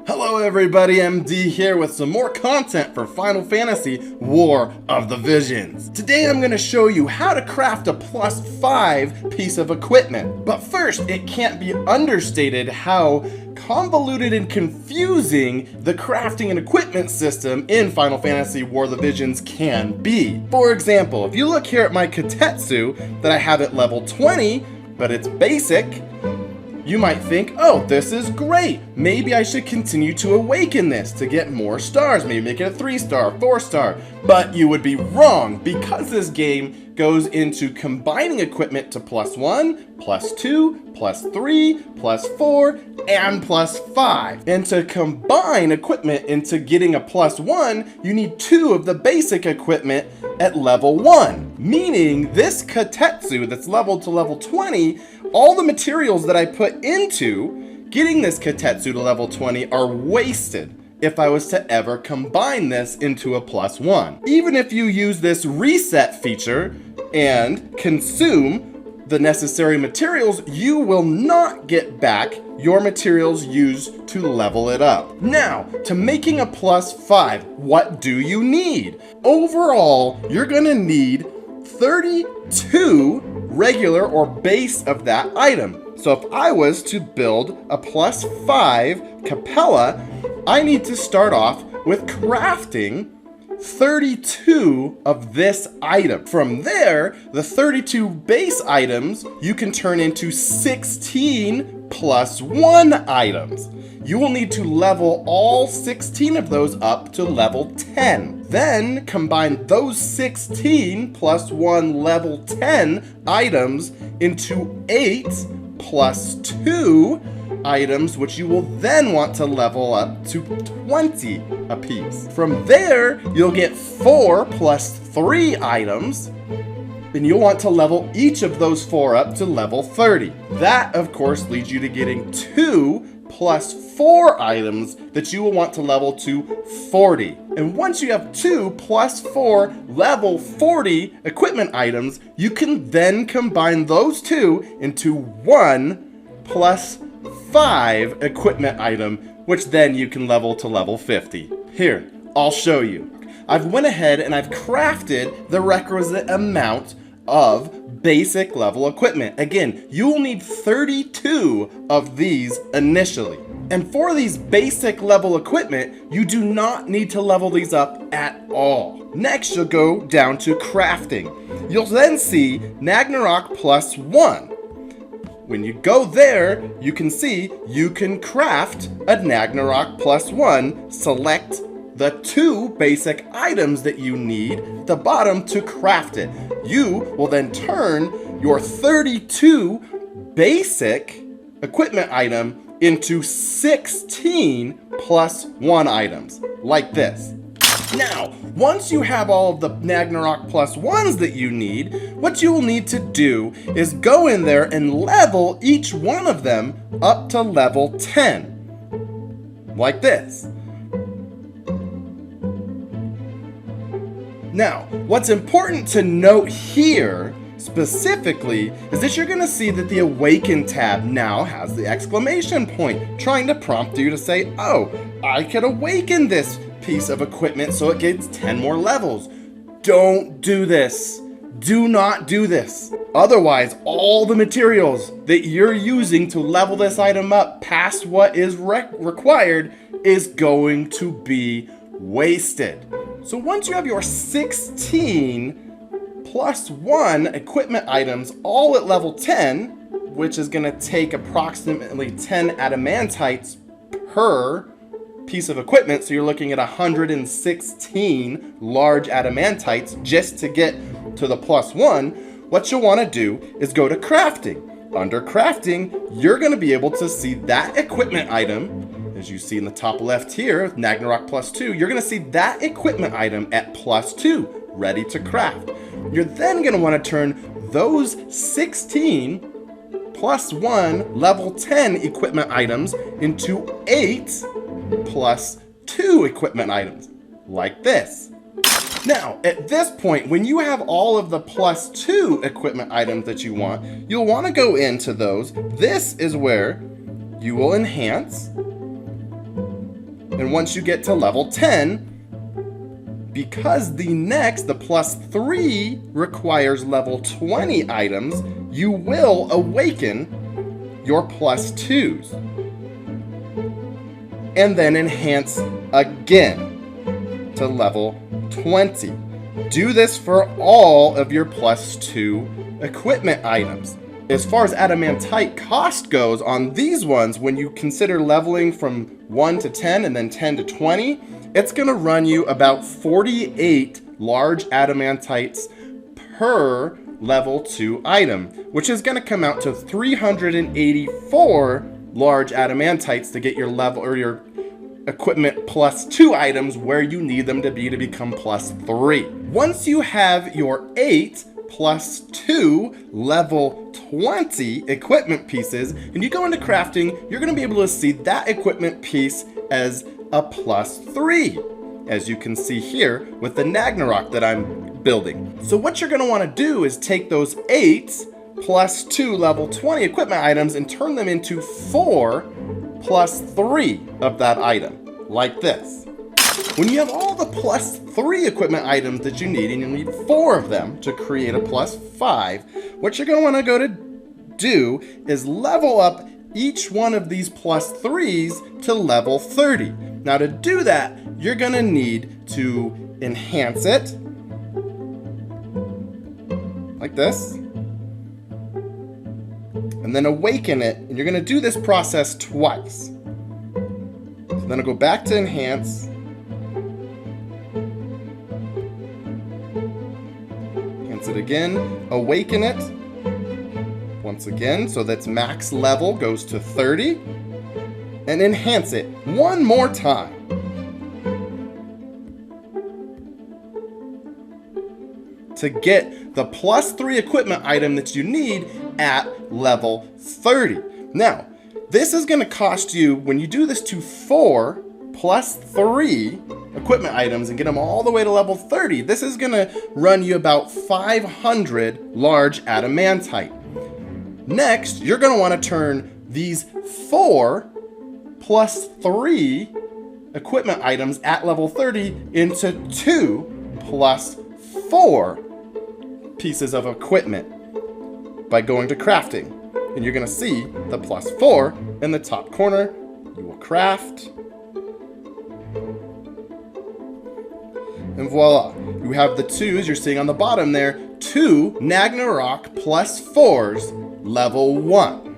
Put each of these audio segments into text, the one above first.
Hello everybody, MD here with some more content for Final Fantasy War of the Visions. Today I'm going to show you how to craft a +5 piece of equipment. But first, it can't be understated how convoluted and confusing the crafting and equipment system in Final Fantasy War of the Visions can be. For example, if you look here at my Katetsu that I have at level 20, but it's basic, you might think, oh, this is great. Maybe I should continue to awaken this to get more stars. Maybe make it a 3-star, 4-star. But you would be wrong, because this game goes into combining equipment to +1, +2, +3, +4, and +5. And to combine equipment into getting a +1, you need 2 of the basic equipment at level 1. Meaning this Katetsu that's leveled to level 20, all the materials that I put into getting this Katetsu to level 20 are wasted if I was to ever combine this into a +1. Even if you use this reset feature and consume the necessary materials, you will not get back your materials used to level it up. Now, to making a +5, what do you need? Overall, you're gonna need 32 regular or base of that item. So if I was to build a +5 Capella, I need to start off with crafting 32 of this item. From there, the 32 base items you can turn into 16 +1 items. You will need to level all 16 of those up to level 10. Then combine those 16 +1 level 10 items into 8 +2 items, which you will then want to level up to 20 apiece. From there, you'll get 4 +3 items, and you'll want to level each of those 4 up to level 30. That, of course, leads you to getting 2 +4 items that you will want to level to 40. And once you have 2 +4 level 40 equipment items, you can then combine those two into 1 +5 equipment item, which then you can level to level 50. Here, I'll show you. I've went ahead and I've crafted the requisite amount of basic level equipment. Again, you will need 32 of these initially. And for these basic level equipment, you do not need to level these up at all. Next, you'll go down to crafting. You'll then see Nagnarok +1. When you go there, you can see you can craft a Nagnarok +1, select the 2 basic items that you need at the bottom to craft it. You will then turn your 32 basic equipment item into 16 +1 items, like this. Now, once you have all of the Nagnarok +1s that you need, what you will need to do is go in there and level each one of them up to level 10, like this. Now, what's important to note here specifically is that you're gonna see that the Awaken tab now has the exclamation point, trying to prompt you to say, oh, I could awaken this piece of equipment so it gets 10 more levels. Don't do this. Do not do this. Otherwise, all the materials that you're using to level this item up past what is required is going to be wasted. So once you have your 16 +1 equipment items all at level 10, which is going to take approximately 10 adamantites per piece of equipment, so you're looking at 116 large adamantites just to get to the +1, what you'll want to do is go to crafting. Under crafting, you're going to be able to see that equipment item. As you see in the top left here, Nagnarok +2, you're going to see that equipment item at +2, ready to craft. You're then going to want to turn those 16 +1 level 10 equipment items into 8 +2 equipment items, like this. Now, at this point, when you have all of the +2 equipment items that you want, you'll want to go into those. This is where you will enhance. And once you get to level 10, because the plus 3 requires level 20 items, you will awaken your plus 2s. And then enhance again to level 20. Do this for all of your plus 2 equipment items. As far as adamantite cost goes on these ones, when you consider leveling from 1 to 10 and then 10 to 20, it's going to run you about 48 large adamantites per level 2 item, which is going to come out to 384 large adamantites to get your level or your equipment plus 2 items where you need them to become plus 3. Once you have your 8 plus 2 level 20 equipment pieces and you go into crafting, you're going to be able to see that equipment piece as a plus 3, as you can see here with the Ragnarok that I'm building. So what you're going to want to do is take those 8 plus 2 level 20 equipment items and turn them into 4 plus 3 of that item, like this. When you have all the plus 3 equipment items that you need, and you need 4 of them to create a plus 5, what you're going to want to go to do is level up each one of these plus 3s to level 30. Now to do that, you're going to need to enhance it, like this, and then awaken it, and you're going to do this process twice. So then I'll go back to enhance, enhance it again, awaken it once again, so that's max level goes to 30, and enhance it one more time. To get the plus 3 equipment item that you need at level 30. Now, this is going to cost you, when you do this to 4 plus 3 equipment items and get them all the way to level 30, this is going to run you about 500 large adamantite. Next, you're going to want to turn these 4 plus 3 equipment items at level 30 into 2 plus 4 pieces of equipment by going to crafting. And you're going to see the plus 4 in the top corner. You will craft. And voila, you have the 2s you're seeing on the bottom there, 2 Ragnarok plus 4s, level 1.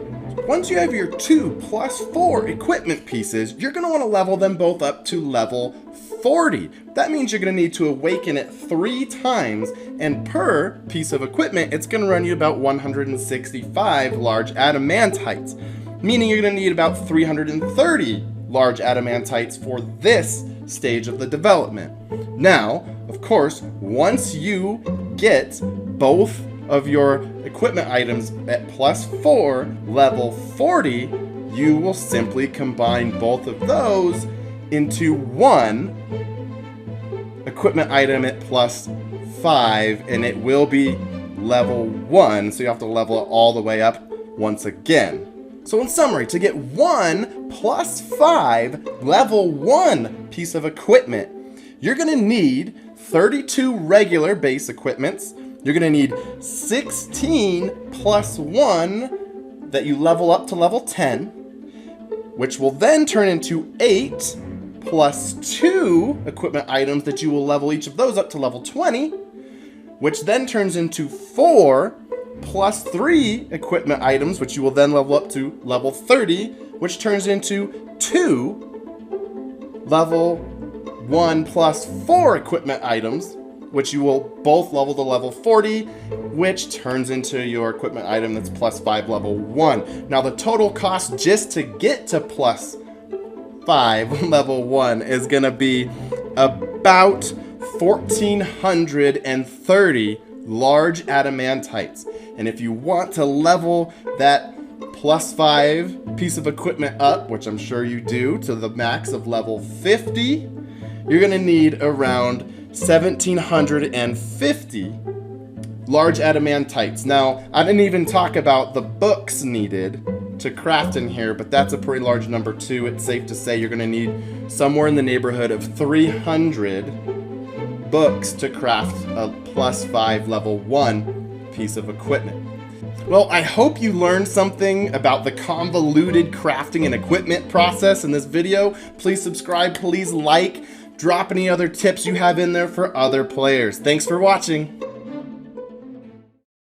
Once you have your 2 plus 4 equipment pieces, you're going to want to level them both up to level 40. That means you're going to need to awaken it 3 times, and per piece of equipment, it's going to run you about 165 large adamantites, meaning you're going to need about 330 large adamantites for this stage of the development. Now, of course, once you get both of your equipment items at plus 4 level 40, you will simply combine both of those into one equipment item at plus 5, and it will be level 1, so you have to level it all the way up once again. So in summary, to get 1 plus 5 level 1 piece of equipment, you're going to need 32 regular base equipments. You're going to need 16 plus 1 that you level up to level 10, which will then turn into 8 plus 2 equipment items that you will level each of those up to level 20, which then turns into 4 plus 3 equipment items, which you will then level up to level 30, which turns into 2 level 1 plus 4 equipment items, which you will both level to level 40, which turns into your equipment item that's plus 5 level 1. Now the total cost just to get to plus 5 level 1 is going to be about 1,430 large adamantites. And if you want to level that plus 5 piece of equipment up, which I'm sure you do, to the max of level 50, you're going to need around 1,750 large adamantites. Now, I didn't even talk about the books needed to craft in here, but that's a pretty large number too. It's safe to say you're going to need somewhere in the neighborhood of 300 books to craft a +5 level 1 piece of equipment. Well, I hope you learned something about the convoluted crafting and equipment process in this video. Please subscribe, please like, drop any other tips you have in there for other players. Thanks for watching.